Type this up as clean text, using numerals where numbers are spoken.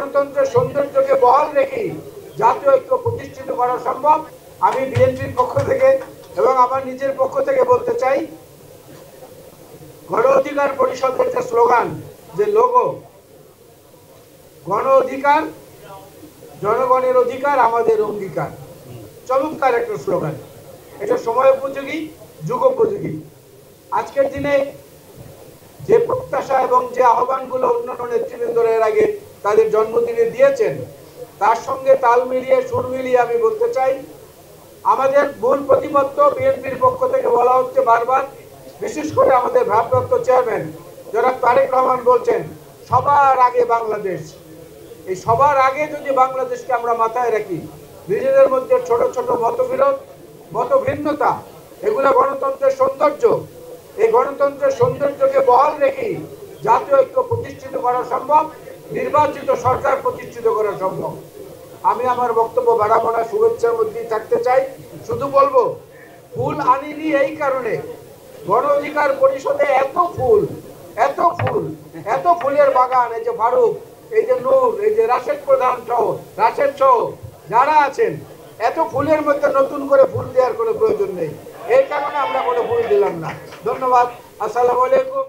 গণতন্ত্রের সৌন্দর্যকে বহাল রেখে জাতীয় ঐক্য প্রতিষ্ঠিত করা সম্ভব। আমি বিএনপির পক্ষ থেকে এবং আমার নিজের পক্ষ থেকে বলতে চাই, গণ অধিকার পরিষদের যে স্লোগান, যে লোগো, গণ অধিকার, জনগণের অধিকার আমাদের অঙ্গীকার, চমৎকার একটা স্লোগান। এটা সময় উপযোগী, যুগোপযোগী। আজকের দিনে যে প্রত্যাশা এবং যে আহ্বানগুলো অন্যান্য নেতৃবৃন্দরা এর আগে তাদের জন্মদিনে দিয়েছেন, তার সঙ্গে তাল মিলিয়ে সুর মিলিয়ে আমি বলতে চাই, আমাদের মূল প্রতিপত্ত বিএনপির পক্ষ থেকে বলা হচ্ছে বারবার, বিশেষ করে আমাদের ভারপ্রাপ্ত চেয়ারম্যান জনাব তারেক রহমান বলছেন সবার আগে বাংলাদেশ। এই সবার আগে যদি বাংলাদেশকে আমরা মাথায় রাখি, নিজেদের মধ্যে ছোট ছোট মতবিরোধ, মতভিন্নতা, এগুলো গণতন্ত্রের সৌন্দর্য। এই গণতন্ত্রের সৌন্দর্যকে বহাল রেখে জাতীয় ঐক্য প্রতিষ্ঠিত করা সম্ভব, নির্বাচিত সরকার প্রতিষ্ঠিত করা সম্ভব। আমি আমার বক্তব্য বাড়াবো না, শুভেচ্ছার মধ্যেই থাকতে চাই। শুধু বলবো, ফুল আনিনি এই কারণে, গণ অধিকার পরিষদে এত ফুল, এত ফুল, এত ফুলের বাগান, এই যে ফারুক, এই যে নূর, এই যে রাশেদ প্রধান সহ, রাশেদ সহ যারা আছেন, এত ফুলের মধ্যে নতুন করে ফুল দেওয়ার কোনো প্রয়োজন নেই। এই কারণে আমরা কোনো ফুল দিলাম না। ধন্যবাদ। আসসালামু আলাইকুম।